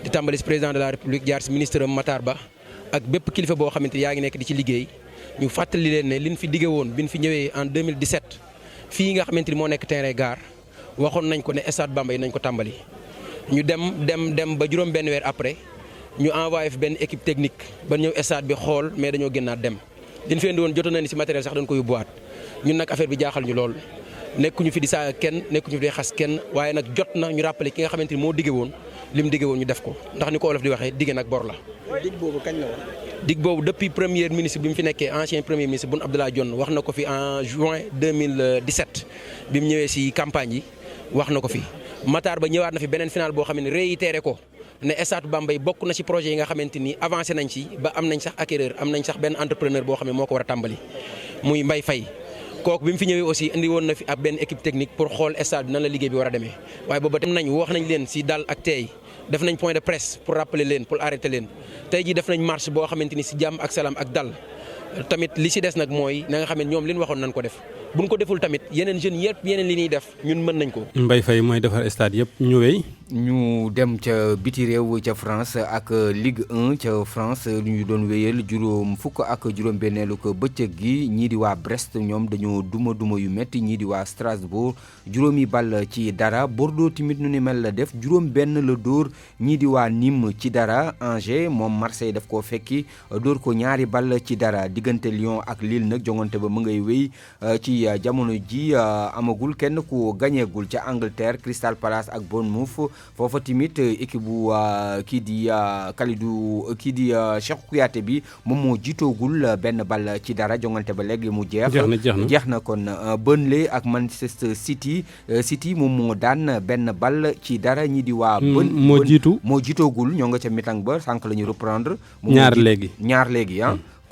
di tàmbali si président de la république jaar si ministre Matar Ba ak bépp kilifa boo xamante ni yaa ngi nekk di ci liggéey ñu fàttali leen ne liñ fi diggee woon bi ñu fi ñëwee en 2017 fii nga xamante ni moo nekk terrain gare waxoon nañ ko ne stade Bambey nañ ko tàmbali ñu dem ba juróom benn weer après ñu envoyé fi benn équipe technique ba ñëw stade bi xool mais dañoo génnaat dem liñ fi indi woon jotoon nañ si matériel sax dañ ko yóbbuwaat ñun nag affaire bi jaaxal ñu lool nekkuñu fi di saaga kenn nekkuñu fi di xas kenn waaye nag jot na ñu rappelé ki nga xamante ni moo diggee woon lim diggee woon ñu def ko ndax ni ko olof di waxee digge nag bor la. dig boobu kañ la woon. dig boobu depuis premier ministre bi mu fi nekkee ancien premier ministre Boun Abdallah Dionne wax na ko fi en juin 2017 bi mu ñëwee si campagne yi wax na ko fi Matar Ba ñëwaat na fi beneen final boo xam ne réitéré ko ne stade Bambey bokk na ci projet yi nga xamante ni avancé nañ ci ba am nañ sax acquéreur am nañ sax benn entrepreneur boo xam ne moo ko war a tàmbali muy Mbaye Faye kooku bi mu fi ñëwee aussi indi woon na fi ab benn équipe technique pour xool stade bi nan la liggéey bi war a demee waaye booba dem nañ wax nañ leen si dal ak teey def nañ point de presse pour rappeler leen pour arrêter leen tey jii def nañ marche boo xamante ni si jàmm ak salaam ak dal tamit li si des nag mooy na nga xam ne ñoom li ñu waxoon nañ ko def buñ ko deful tamit yeneen jeunes yëpp yeneen li ñuy def ñun mën nañ ko. Mbaye Faye mooy defar stade yëpp ñu wéy. ñu dem ca biti réew ca France ak Ligue 1 ca France lu ñu doon wéyal fukk ak juróom-benneelu ko bëccëg gi ñii di waa Brest ñoom dañoo duma yu metti ñii di waa Strasbourg juróomi ball ci dara Bordeaux tamit nu ni mel la def juróom-benn la dóor ñii di waa Nîmes ci dara Angers moom Marseille daf koo fekki dóor ko ñaari ball ci dara diggante Lyon ak Lille nag jongante ba mu ngay wéy ci jamono ji amagul kenn ku gañeegul ca Angleterre Crystal Palace ak Bournemouth foofa tamit équipe bu kii di Cheikh Kouyaté bi moom moo jiitoogul benn ball ci dara jongante ba léegi mu jeex na kon Burnley ak Manchester City moom moo daan benn ball ci dara ñi di waa moo jiitoogul ñoo nga ca mi-temps ba sànq la ñu reprendre ñaar léegi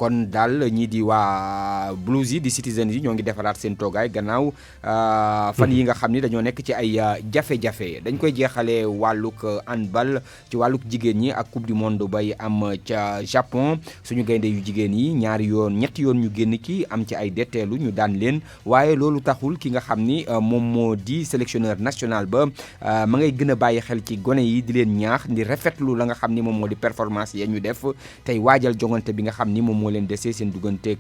kon daal ñii di waa Blues yi di Citizens yi ñoo ngi defaraat seen toogaay gannaaw fan yi nga xam ni dañoo nekk ci ay jafe-jafe dañ koy jeexalee wàllug handball ci wàllug jigéen ñi ak coupe du monde bay am ca Japon suñu gaynde yu jigéen yi ñetti yoon ñu génn ki am ci ay detteelu ñu daan leen waaye loolu taxul ki nga xam ni moom moo di sélectionneur national ba ma ngay gën a bàyyi xel ci gone yi di leen ñaax di rafetlu la nga xam ni moom moo di performance ya ñu def tey waajal jongante bi nga xam ni moom moo leen desee seen dugganteeg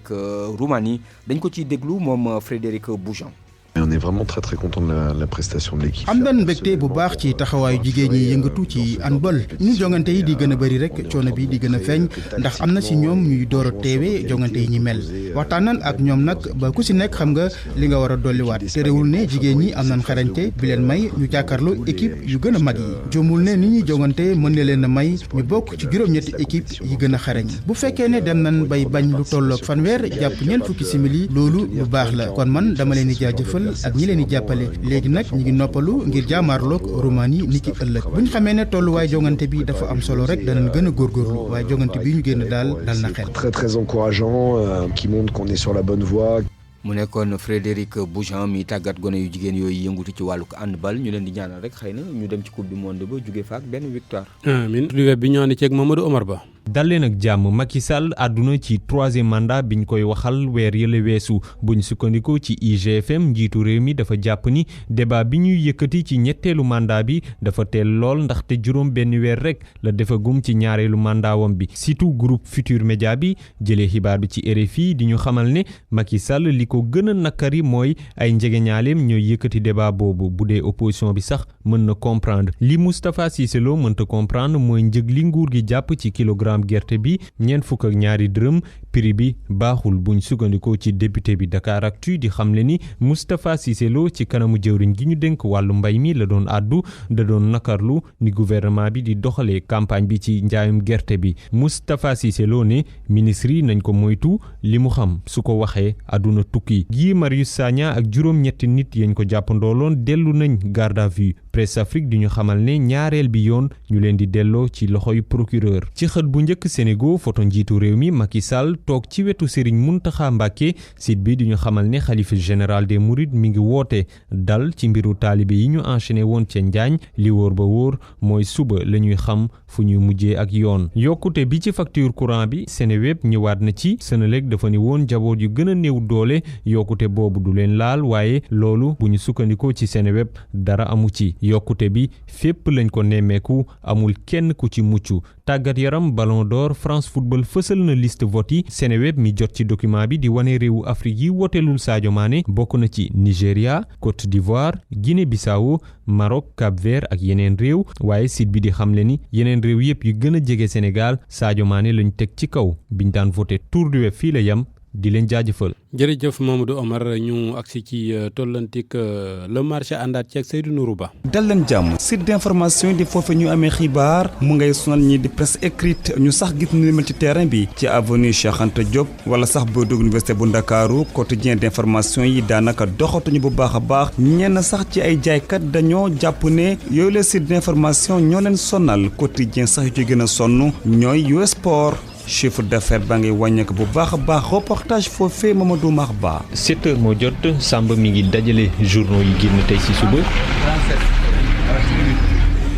Roumanie dañ ko ciy déglu moom Frédéric Boujan. On est vraiment très très content de la prestation de l'équipe. am nañ mbégte bu baax ci taxawaayu jigéen ñi yëngatu ci handball ñu jongante yi di gën a bëri rek coono bi di gën a feeñ ndax am na si ñoom ñuy door a teewe jongante yi ñi mel waxtaan ak ñoom nag ba ku si nekk xam nga li nga war a dolliwaat terewul ne jigéen ñi am nañ xarañte bi leen may ñu jàkkaarloo équipe yu gën a mag yi jomul ne ni ñuy jongante mën na leen a may ñu bokk ci juróom-ñetti équipe yi gën a xarañ bu fekkee ne dem nañ bay bañ lu tolloog fanweer jàpp ñeent fukki simili loolu lu baax la kon man dama leen di jaajëfal ak ñi leen di jàppale léegi nag ñu ngi noppalu ngir jaamaarloog Roumanie ni ki ëllëg bu ñu xamee ne tolluwaay jongante bi dafa am solo rek danañ gën a góorgóorlu waaye jongante bi ñu génn daal dal na xel. Très très encourageant qui montre qu'on est sur la bonne voie. mu nekkoon Frédéric Boujan mi tàggat gone yu jigéen yooyu yëngutu ci wàllu handball ñu leen di ñaanal rek xëy na ñu dem ci coupe du monde ba jóge fa ak benn victoire. amiin du web bi ñoo ne ceeg Mamadou Omar Ba. dal leen ak jàmm Macky Sall àdduna ci 3e mandat biñ koy waxal weer yële weesu buñ sukkandikoo ci IGFM njiitu réew mi dafa jàpp ni débat bi ñuy yëkkati ci ñetteelu mandat bi dafa teel lool ndaxte juróom benn weer rek la defagum ci ñaareelu mandaawam bi surtout groupe Futur Média bi jëlee xibaar bi ci RFI di ñu xamal ne Macky Sall li ko gën a nakari mooy ay njegeñaaleem ñooy yëkkati débat boobu bu dee opposition bi sax mën na comprendre li Moustapha Cissé Lo mënta comprendre mooy njëg li nguur gi jàpp ci kilogramme gerte bi $42 dërëm prix bi baaxul buñ sukkandikoo ci député bi Dakaractu di xamle ni Moustapha Cissé Lo ci kanamu jëwriñ gi ñu dénk wàllu mbay mi la doon àddu da doon nakarlu ni gouvernement bi di doxalee campagne bi ci njaayum gerte bi Moustapha Cissé Lo ne ministre yi nañ ko moytu li mu xam su ko waxee àdduna tukki Guy Marius Sagna ak juróom-ñetti nit yañ ko jàppandooloon dellu nañ garde à vue Presse Afrique di ñu xamal ne ñaareel bi yoon ñu leen di delloo ci loxoy procureur ci xët bu njëkk Sénégal photo njiitu réew mi Macky Sall toog ci wetu Serigne Mountakha Mbacké site bi di ñu xamal ne xalifa général des Mourides mi ngi woote dal ci mbiru taalibe yi ñu enchaîné woon ca Njaañ li wóor ba wóor mooy suba la ñuy xam fu ñuy mujjee ak yoon yokkute bi ci facture courant bi Seneweb ñëwaat na ci Senelec dafa ni woon jaboot yu gën a néew doole yokkute boobu du leen laal waaye loolu bu ñu sukkandikoo ci Seneweb dara amu ci yokkute bi fépp lañ ko nemmeeku amul kenn ku ci mucc tàggat yaram Ballon d'Or France Football fësal na liste vote yi Seneweb mi jot ci document bi di wane réewu Afrique yi woteelul Sadio Mané bokk na ci Nigéria Côte d'Ivoire Guinée-Bissau Maroc Cap-Vert ak yeneen réew waaye site bi di xamle ni yeneen réew yépp yu gën a jege Sénégal Sadio Mané lañ teg ci kaw biñ daan voté tour du web fii la yam di leen jaajëfal. jërëjëf Mamadou Omar ñu agsi ci tollantik le marché àndaat ci ak Seydou Nourou Ba. dal leen jàmm site d'information di foofu ñu amee xibaar mu ngay sonal ñi di presse écrite ñu sax gis ni mel ci terrain bi ci avenue Cheikh Anta Diop wala sax boo dugg université bu Ndakaaru quotidien d'information yi daanaka doxatuñu bu baax a baax ñenn sax ci ay jaaykat dañoo jàpp ne yooyu la site d'information ñoo leen sonal quotidien sax yu ci gën a sonn ñooy US Sport. chiffre d'affaires ba ngay wàññeeku bu baax a baax reportage foofee Mamadou Marba. 7h moo jot Samba mi ngi dajale journaux yi génn tey ci suba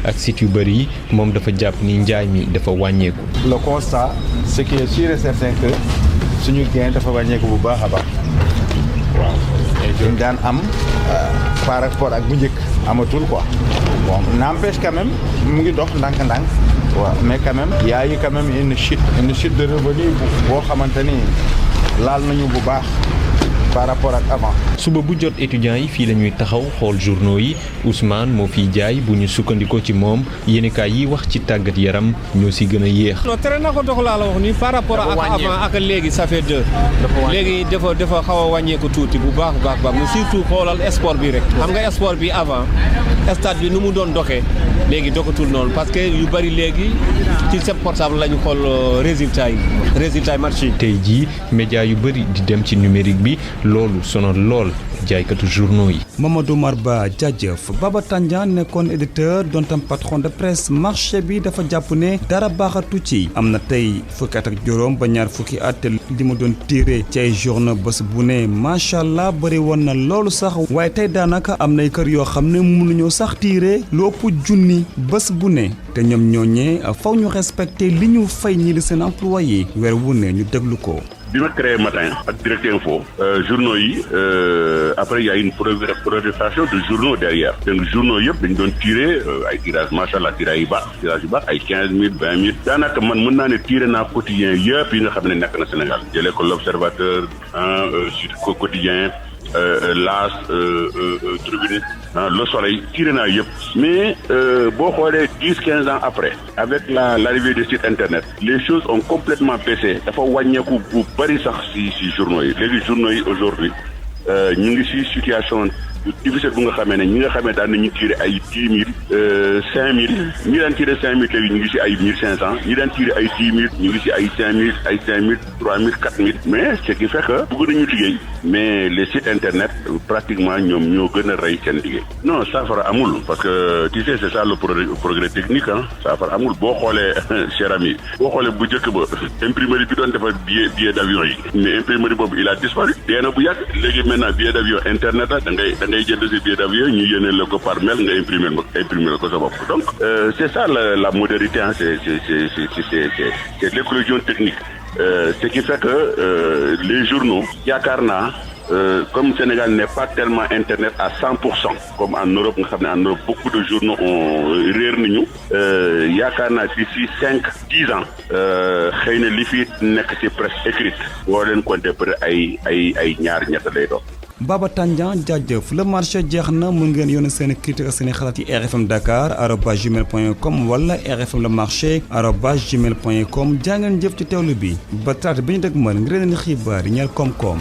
ak site yu bëri yi moom dafa jàpp ni njaay mi dafa wàññeeku. le constat c'est que sûr et certain que suñu gain dafa wàññeeku bu baax a baax waaw dañ daan am par rapport ak bu njëkk amatul quoi bon n'empêche quand même mu ngi dox ndànk-ndànk waaw mais quand même y a eu quand même une chute de revenu boo xamante ni laal nañu bu baax par rapport ak avant. suba bu jot étudiants yi fii la ñuy taxaw xool journaux yi Ousmane moo fiy jaay bu ñu sukkandikoo ci moom yéenekaay yi wax ci tàggat yaram ñoo si gën a yéex. non tere na ko dox laa la wax nii par rapport ak avant ak léegi ça fait deux. léegi dafa xaw a wàññeeku tuuti bu baax mais surtout xoolal sport bi rek. xam nga sport bi avant stade bi nu mu doon doxee léegi doxatul noonu parce que yu bari léegi ci sa portable la ñu xool résultat yi match yi. tey jii média yu bari di dem ci numérique bi. loolu sonal lool jaaykatu journaux yi. Mamadou Marba jaajëf Baba Tandian nekkoon éditeur doon tam patron de presse marché bi dafa jàpp ne dara baaxatu ci am na tey fukki at ak juróom ba ñaar fukki at li mu doon tiré ci ay journaux bés bu ne macha allah bëri woon na loolu sax waaye tey daanaka am nay kër yoo xam ne mënuñoo sax tiré lu ëpp junni bés bu ne te ñoom ñooñee faw ñu respecté li ñu fay ñi di seen employé weer wu ne ñu déglu ko. bi ma créé matin ak Direct Info journaux yi après il y a une prolifération de journaux derrière donc journaux yëpp dañ doon tiré ay tirage macha allah tirage yu baax ay 15 000 20 000 daanaka man mën naa ne tiré naa quotidien yëpp yi nga xam ne nekk na Sénégal jëlee ko l'Observateur Sud Quotidien L'As Tribune Le Soleil tiré naa yëpp mais boo xoolee 10-15 ans après avec l'arrivée des sites internet les choses ont complètement baissé dafa wàññeeku bu bari sax ci journaux yi léegi journaux yi aujourd'hui ñu ngi ci situation difficile bu nga xamee ne ñi nga xamee daan nañu tiré ay 10 000 5 000 ñi daan tiré 5 000 léegi ñu ngi ci ay 1500 ñi daan tiré ay 10 000 ñu ngi ci ay 5 000 ay 5 000 3 000 4 000 mais ce qui fait que bëgg nañu liggéey mais les sites internet pratiquement ñoom ñoo gën a rey seen liggéey non saafara amul parce que tu sais c'est ça le progrès technique ah saafara amul boo xoolee cher ami boo xoolee bu njëkk ba imprimerie bi doon defar billet d'avion yi mais imprimerie boobu il a disparu dee na bu yàgg léegi maintenant billet d'avion internet la da ngay jënd si billet d'avion ñu yónnee la ko par mail nga imprimer ko sa bopp donc c'est ça la modernité hein c'est l'éclosion technique ce qui fait que les journaux yaakaar naa comme Sénégal n'est pas tellement internet à 100% comme en Europe nga xam ne en Europe beaucoup de journaux ont réer nañu yaakaar naa d'ici 5-10 ans xëy na li fi nekk ci presse écrite boo leen compter peut être ay ñaar ñett lay doon. Baba Tandian jaajëf le marché jeex na mën ngeen yónnee seen critique ak seen xalaat ci RFM Dakar @gmail.com wala RFM le marché @gmail.com jaa ngeen jëf ci teewlu bi ba talaata bi ñu dëgg mën ngir leen xibaar yi ñeel koom-koom.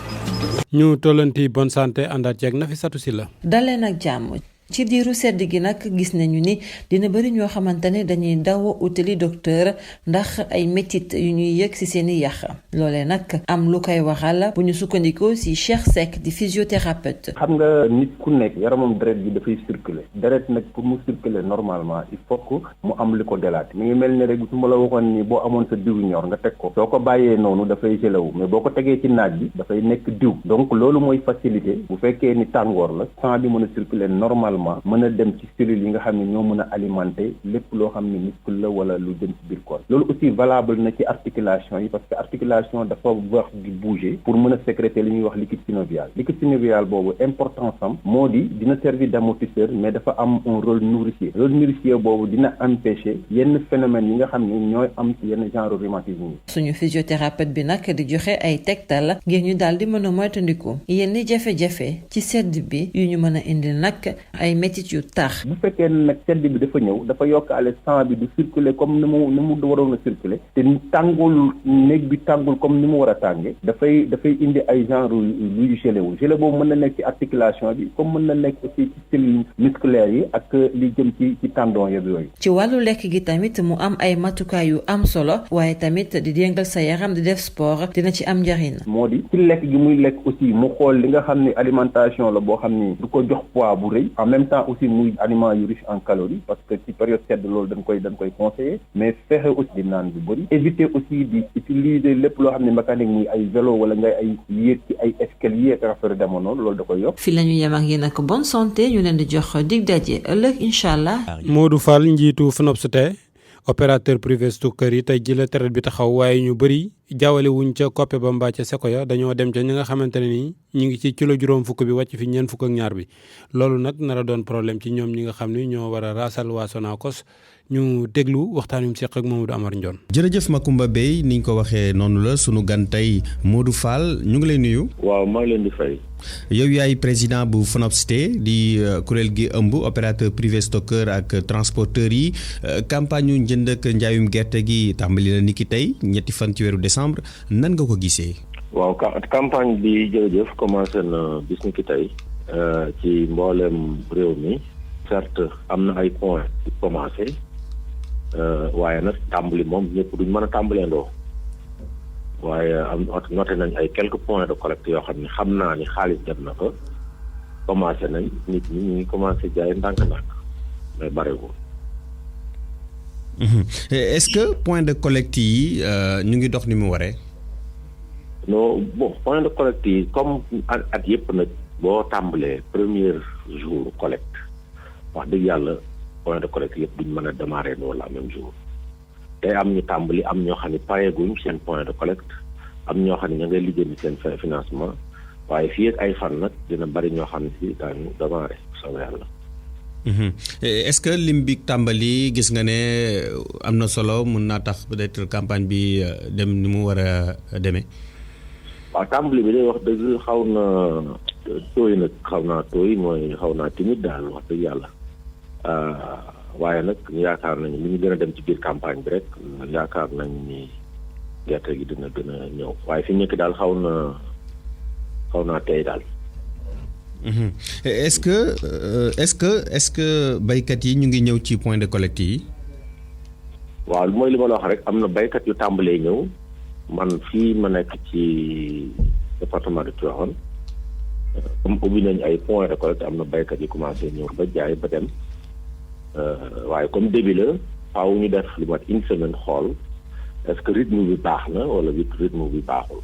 ñu tollanti bonne santé àndaat ceeg Nafissatou Sylla. daleen ak jàmm. ci diiru sedd gi nag gis nañu ni dina bëri ñoo xamante ne dañuy daw utali docteur ndax ay métit yu ñuy yëg ci seeni yax loolee nag am lu koy waxal bu ñu sukkandikoo ci Cheikh Seck di physiothérapeute. xam nga nit ku nekk yaramam deret bi dafay circuler deret nag pour mu circuler normalement il faut que mu am li ko delaat mi ngi mel ni rek su ma la waxoon ni boo amoon sa diw ñor nga teg ko soo ko bàyyee noonu dafay gelaw mais boo ko tegee ci naaj bi dafay nekk diw donc loolu mooy facilité bu fekkee ni tàngoor la sang bi mën a circuler normalement mën a dem ci cellules yi nga xam ne ñoo mën a alimenter lépp loo xam ne muscle la wala lu jëm ci biir corps loolu aussi valable na ci articulation yi parce que articulation dafa wax di bouger pour mën a sécréter li ñuy wax liquide synovial boobu importance am moo di dina servir d'amortisseur mais dafa am un rôle nourricier boobu dina empêcher yenn phénomènes yi nga xam ne ñooy am ci yenn genre rhumatisme yi. suñu physiothérapeute bi nag di joxe ay tegtal ngir ñu daal di mën a moytandiku yenn jafe-jafe ci sedd bi yu ñu mën a indil nag ay métit yu tax. bu fekkee nag sedd bi dafa ñëw dafa yokkaale sang bi du circuler comme ni mu waroon a circuler te tàngul néeg bi tàngul comme ni mu war a tàngee dafay indi ay genre luy gelé boobu mën na nekk ci articulation bi comme mën na nekk aussi ci cellules musculaires yi ak li jëm ci tendon yooyu. ci wàllu lekk gi tamit mu am ay matukaay yu am solo waaye tamit di yëngal sa yaram di def sport dina ci am njariñ. moo di ci lekk gi muy lekk aussi mu xool li nga xam ne alimentation la boo xam ni du ko jox poids bu rëy en même temps aussi muy aliments yu riche en calories parce que ci période sedd loolu dañ koy conseiller mais fexe aussi di naan bu bëri éviter aussi di utiliser lépp loo xam ne mécanique muy ay vélo wala ngay ay yéeg ci ay escalier ak affaire demoon loolu da koy yokk. fi la ñu yem ak yéen ak bonne santé ñu leen di jox dig daje ëllëg incha allah. Modou Fall njiitu FNOPS opérateur privé stu kër yi tey ji la traite bi taxaw waaye ñu bëri jaawale wuñ ca koppe ba mbaa ca Sekoya dañoo dem ca ñi nga xamante ne nii ñu ngi ci kilo juróom fukk bi wàcc fi ñeent fukk ak ñaar bi loolu nag nar a doon problème ci ñoom ñi nga xam ni ñoo war a raasal waa Sonacos ñu déglu waxtaan wi mu seq ak Mamadou Amar Ndione. jërëjëf Macoumba Beye ni ñu ko waxee noonu la sunu gan tey Modou Fall ñu ngi lay nuyu. waaw maa ngi leen di fay. yow yaay président bu FONOPST di kuréel gi ëmb opérateur privé stockeur ak transporteur yi campagne yu njënd ak njaayum gerte gi tàmbali na niki tey ñetti fan ci weeru décembre nan nga ko gisee. waaw campagne bi jërëjëf commencé na bis niki tey ci mboolem réew mi certes am na ay points yu commencé waaye nag tàmbali moom ñëpp duñ mën a tàmbaleendoo waaye am noté nañ ay quelques points de collecte yoo xam ne xam naa ni xaalis dem na fa commencé nañ nit ñi ñu ngi commencé jaay ndànk-ndànk mais barewul. est-ce que point de collecte yi ñu ngi dox ni mu waree. non bon point de collecte yi comme at yëpp nag boo tàmbalee premier jour collecte wax dëgg yàlla point de collecte yëpp duñ mën a démarrer noonu la même jour. tey am ñu tàmbali am ñoo xam ne pareeguñ seen point de collecte am ñoo xam ne ña ngay lijjanti seen financement waaye fii ak ay fan nag dina bari ñoo xam ne si daañu démarrer soobee yàlla. est-ce que lim bi tàmbali gis nga ne am na solo mun naa tax peut-être campagne bi dem ni mu war a demee. waaw tàmbali bi day wax dëgg xaw na tooy nag xaw naa tooy mooy xaw naa timide daal wax dëgg yàlla. waaye nag yaakaar nañu li ñu gën a dem ci biir campagne bi rek yaakaar nañ ni gerte gi dina gën a ñëw waaye fi nekk daal xaw naa tey daal. est-ce que baykat yi ñu ngi ñëw ci point de collecte yi. waaw mooy li ma la wax rek am na baykat yu tàmbalee ñëw man fii ma nekk ci département de Tivaouane comme ubbi nañ ay point de collecte am na baykat yu commencé ñëw ba jaay ba dem. waaye comme début la faaw ñu def lu mat une semaine xool est-ce que rythme bi baax na wala rythme bi baaxul.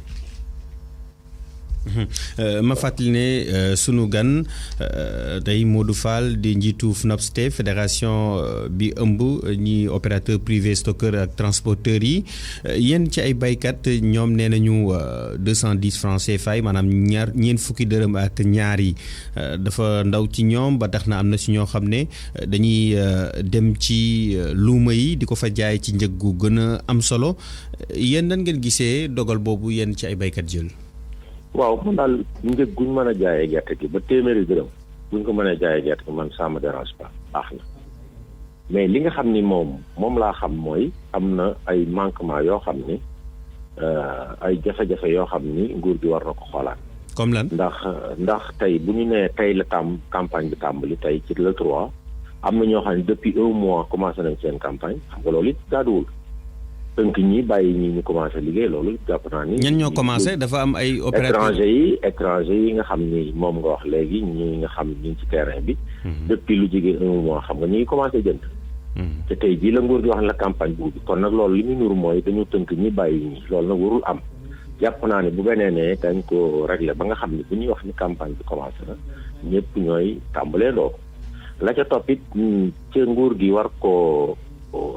ma fàttali ne sunu gan tey Modou Fall di njiitu FONOPST fédération bi ëmb ñi opérateur privé stockeur ak transporteur yi yéen ci ay baykat ñoom nee nañu 210 francs CFA maanaam ñeent fukki dërëm ak ñaar yi dafa ndaw ci ñoom ba tax na am na si ñoo xam ne dañuy dem ci luuma yi di ko fa jaay ci njëg gu gën a am solo yéen nan ngeen gisee dogal boobu yéen ci ay baykat jël. waaw man daal njëg guñ mën a jaayee gerte gi ba téeméeri dërëm buñ ko mënee jaayee gerte gi man ça me dérange pas baax na mais li nga xam ni moom laa xam mooy am na ay manquement yoo xam ni ay jafe-jafe yoo xam ni nguur gi war na ko xoolaat. comme lan ndax tey bu ñu nee tey la campagne bi tàmbali tey ci le 3 am na ñoo xam ne depuis un mois commencé nañ seen campagne xam nga loolu it jaaduwul. tënk ñi bàyyi ñi ñu commencé liggéey loolu jàpp naa ni. ñan ñoo commencé dafa am ay opérateurs étranger yi nga xam ni moom nga wax léegi ñi nga xam ni ñu ngi ci terrain bi. depuis lu jege un mois xam nga ñu ngi commencé jënd. te tey jii la nguur gi wax la campagne bu ubbi kon nag loolu li muy nuru mooy dañu tënk ñi bàyyi ñi loolu nag warul am jàpp naa ne bu benee ne dañ ko régler ba nga xam ne bu ñuy wax ni campagne bi commencé na ñëpp ñooy tàmbalee doo la ca toppit ca nguur gi war koo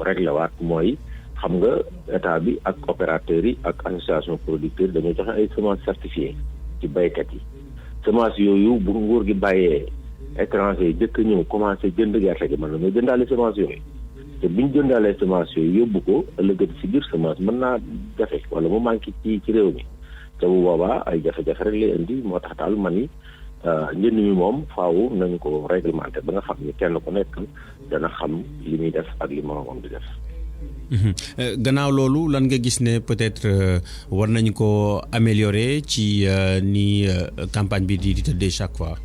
régler waat mooy. xam nga état bi ak opérateurs yi ak association producteurs dañoo joxe ay semences certifiées ci baykat yi semence yooyu bu nguur gi bàyyee étranger yi jëkk ñëw commencé jënd gerte gi mën na ñoo jëndaale semence yooyu te bu ñu jëndaalee semence yooyu yóbbu ko ëllëgati si biir semence mën naa jafe wala mu manqué ci réew mi te bu boobaa ay jafe-jafe rek lay indi moo tax daal man ni njënd mi moom faaw nañu ko réglementé ba nga xam ni kenn ku nekk dana xam li muy def ak li moroomam di def. gannaaw loolu lan nga gis ne peut-être war nañu ko améliorer ci ni campagne bi di tëddee chaque fois.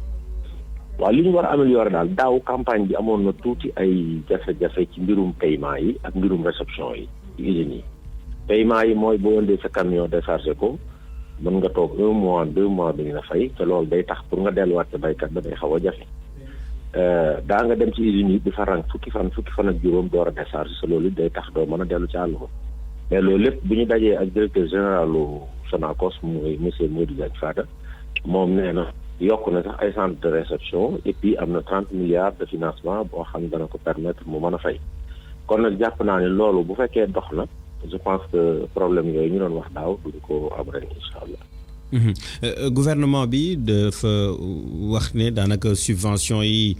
waaw li ñu war a améliorer daal daaw campagne bi amoon na tuuti ay jafe-jafe ci mbirum paiement yi ak mbirum réception yi ci usines yi paiement yi mooy boo indee sa camion déchargé ko mën nga toog 1 mois 2 mois bi nga fay te loolu day tax pour nga delluwaat sa baykat ba day xaw a jafe. daa nga dem ci usines yi di fa rang fukki fan ak juróom door a décharge sa loolu day tax doo mën a dellu ci àll ba mais loolu lépp bu ñu dajee ak directeur généralu Sonacos muy monsieur Modou Diagne Fada moom nee na yokk na sax ay centre de réception et puis am na 30 milliards de financement boo xam ne dana ko permettre mu mën a fay kon nag jàpp naa ne loolu bu fekkee dox na je pense que problème yooyu ñu doon wax daaw duñu ko am ren incha allah. Gouvernement bi dafa wax ne daanaka subvention yi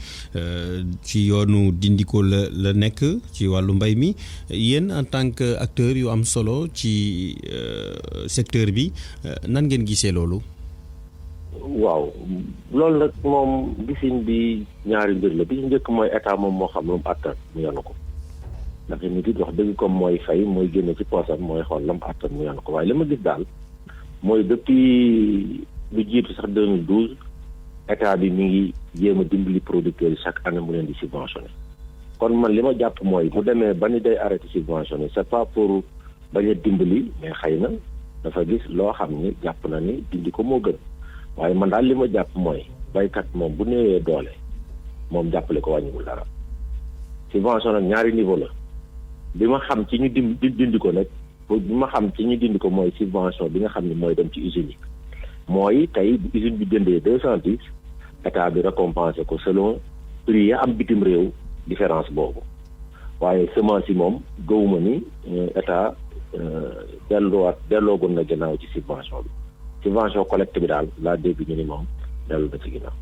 ci yoonu dindi ko la nekk ci wàllu mbay mi yéen en tant que acteur yu am solo ci secteur bi nan ngeen gisee loolu. waaw loolu nag moom gisin bi ñaari mbir la bi ci njëkk mooy état moom moo xam lu mu àttan mu yanu ko ndax nit it wax dëgg comme mooy fay mooy génne ci poosam mooy xool la mu àttan mu yanu ko waaye li ma gis daal. mooy depuis lu jiitu sax 2012 état bi mi ngi jéem a dimbali producteurs yi chaque année mu leen di subventionné kon man li ma jàpp mooy mu demee ba ni day arrêté subventionné c'est pas pour bañ a dimbali mais xëy na dafa gis loo xam ni jàpp na ni dindi ko moo gën waaye man daal li ma jàpp mooy baykat moom bu néewee doole moom jàppale ko wàññiwul dara subvention nag ñaari niveau la bi ma xam ci ñu dindi ko nag. bi ma xam ci ñu dindi ko mooy subvention bi nga xam ne mooy dem ci usine yi mooy tey bu usine bi jëndee 210 état bi récompensé ko selon prix ya am bitim réew différence boobu waaye semence yi moom gëwuma ni état delloogoon na ginnaaw ci subvention bi subvention collecte bi daal laa dégg ñu ni moom dellu na ci ginnaaw.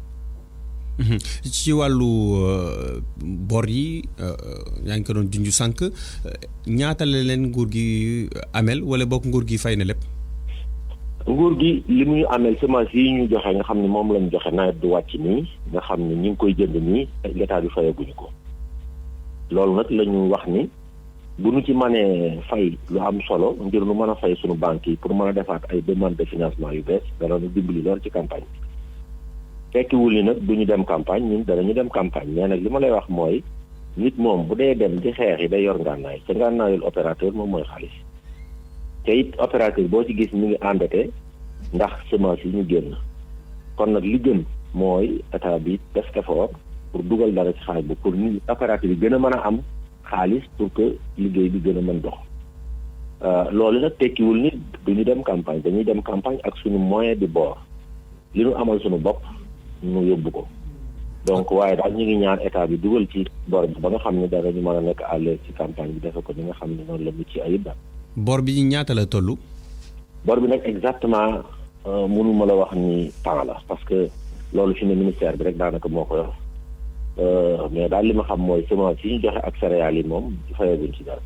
ci wàllu bor yi yaa ngi ko doon junj sànq ñaata la leen nguur gi amel wala bokk nguur gi fay na lépp. nguur gi li mu ñu amel semence yi ñu joxe nga xam ne moom lañ joxe nawet du wàcc nii nga xam ne ñu ngi koy jënd nii état bi fayaguñu ko loolu nag la ñu wax ni bu ñu ci mënee fay lu am solo ngir nu mën a fay suñu banques yi pour mën a defaat ay demande de financement yu bees dana nu dimbali lool ci campagne bi. fekkiwul ni nag du ñu dem campagne ñun danañu dem campagne mais nag li ma lay wax mooy nit moom bu dee dem di xeex yi day yor ngànnaay te ngànnaayul opérateur moom mooy xaalis te it opérateur boo ci gis mi ngi endetté ndax semence yi ñu génn kon nag li gën mooy état bi def effort pour dugal dara ci xaalis bu pour ni opérateur yi gën a mën a am xaalis pour que liggéey bi gën a mën dox loolu nag tekkiwul ni du ñu dem campagne dañuy dem campagne ak suñu moyen de bord li ñu amal suñu bopp ñu yóbbu ko donc waaye daal ñu ngi ñaan état bi dugal ci bor bi ba nga xam ne dara ñu mën a nekk à l'aise ci campagne bi defe ko ni nga xam ne noonu la mu ci ayib daal. bor bi ñaata la toll. bor bi nag exactement mënuma la wax ni temps la parce que loolu fi ne ministère bi rek daanaka moo ko yor mais daal li ma xam mooy semence yi ñu joxe ak céréales yi moom fayaguñ ci dara.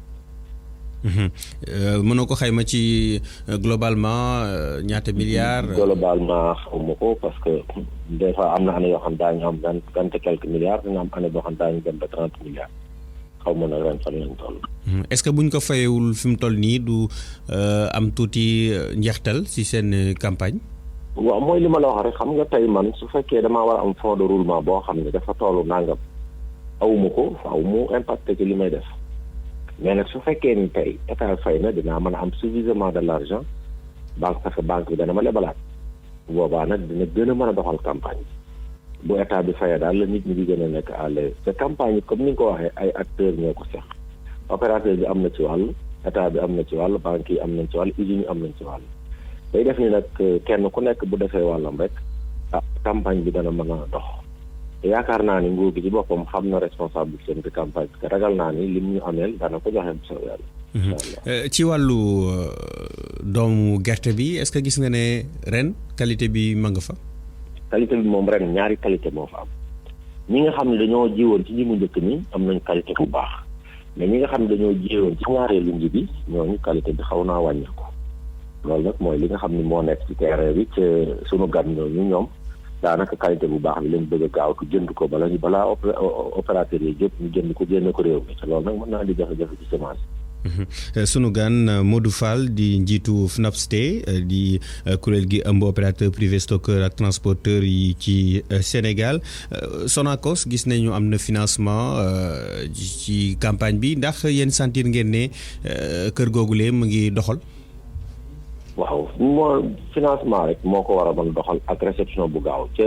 mënoo ko xayma ci globalement ñaata milliards. globalement xawma ko parce que des fois am na année yoo xam daañu am vingt et quelques milliards dina am année boo xam daañu dem ba 30 milliards xaw ma nag ren fan lañ toll. est-ce que buñ ko fayewul fi mu toll nii du am tuuti njeextal ci seen campagne. waaw mooy li ma la wax rek xam nga tey man su fekkee damaa war a am fonds de roulement boo xam ne dafa tollu nangam awuma ko faaw mu impacté ci li may def. mais nag su fekkee ni tey état fay na dinaa mën a am suffisamment de l'argent banque parce que banque bi dana ma lebalaat boobaa nag dina gën a mën a doxal campagne bu état bi fayee daal la nit ñi di gën a nekk à l'aise te campagne yi comme ni nga ko waxee ay acteurs ñoo ko seq opérateur bi am na ci wàll état bi am na ci wàll banque yi am nañ ci wàll usines yi am nañ ci wàll day def ni nag kenn ku nekk bu defee wàllam rek campagne bi dana mën a dox yaakaar naa ni nguur gi ci boppam xam na responsabilité de campagne parce que ragal naa ni lim ñu ameel dana ko joxe bu soobee yàlla. ci wàllu doomu gerte bi est-ce que gis nga ne ren qualité bi ma nga fa. qualité bi moom ren ñaari qualité moo fa am ñi nga xam ne dañoo jiwoon ci ñi mu njëkk ni am nañ qualité bu baax mais ñi nga xam ne dañoo jiwoon ci ñaareelu nji bi ñooñu qualité bi xaw naa wàññeeku loolu nag mooy li nga xam ne moo nekk ci terrain bi ca sunu gan ñooñu ñoom. daanaka qualité bu baax bi lañ bëgg a gaaw jënd ko balaa opérateur yi jëpp ñu jënd ko génne ko réew mi te loolu nag mën naa di jafe-jafe ci semence. sunu gan Modou Fall di njiitu FNAPST di kuréel gi ëmb opérateur privé stockeur ak transporteur yi ci Sénégal Sonacos gis nañu am na financement ci campagne bi ndax yéen sentir ngeen ne kër googule mu ngi doxal. waaw moo financement rek moo ko war a mën doxal ak réception bu gaaw ca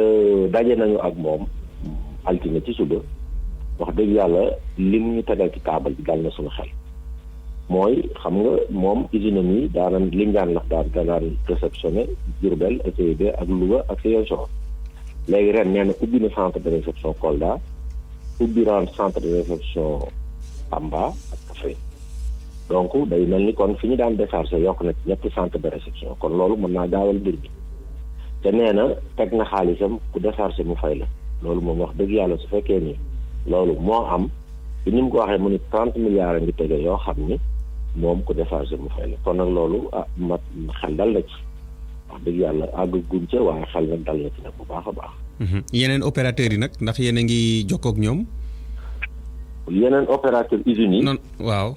daje nañu ak moom altine ci suba wax dëgg yàlla lim ñu tegal ci taabal bi dal na suñu xel mooy xam nga moom usine yi daanan Lindiane la daan réceptionné Diourbel SEIB ak Louga ak Ziguinchor léegi ren nee na ubbi na centre de réception Kolda ubbi ren centre de réception Tamba ak Kaffrine donc day mel ni kon fi ñu daan décharger yokk na ci ñetti centre de réception kon loolu mën naa gaawal mbir bi te nee na teg na xaalisam ku décharger mu fay la loolu moom wax dëgg yàlla su fekkee ni loolu moo am bi ni mu ko waxee mu ni 30 milliards a ngi tege yoo xam ni moom ku décharger mu fay la kon nag loolu mat xel dal na ci wax dëgg yàlla àgg guñ ca waaye xel nag dal na ci nag bu baax a baax. yeneen opérateurs yi nag ndax yéen a ngi jokkoo ak ñoom. yeneen opérateur usines yi. non waaw.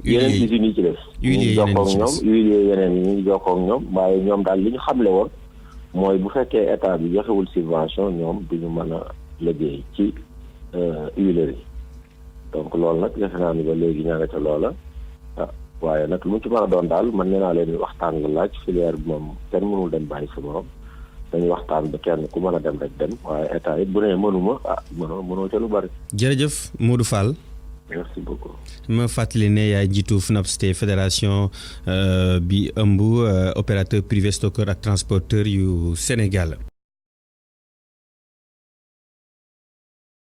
yeneen usines yi ci def. ñu ngi jokkoo ak ñoom huiliers yeneen yi ñu ngi jokkoo ak ñoom waaye ñoom daal li ñu xamle woon mooy bu fekkee état bi joxewul subvention ñoom duñu mën a liggéey ci huileries yi donc loolu nag defe naa ni ba léegi ñaa nga ca loola waaye nag lu mu ci mën a doon daal man nee naa leen waxtaan la laaj filière bi moom kenn mënul dem bàyyi sa morom dañuy waxtaan ba kenn ku mën a dem rek dem waaye état it bu nee mënuma mënoo ca lu bari. jërëjëf Modou Fall. merci beaucoup. ma fàttali ne yaay njiitu FNAPST fédération bi ëmb opérateur privé stockeur ak transporteur yu Sénégal.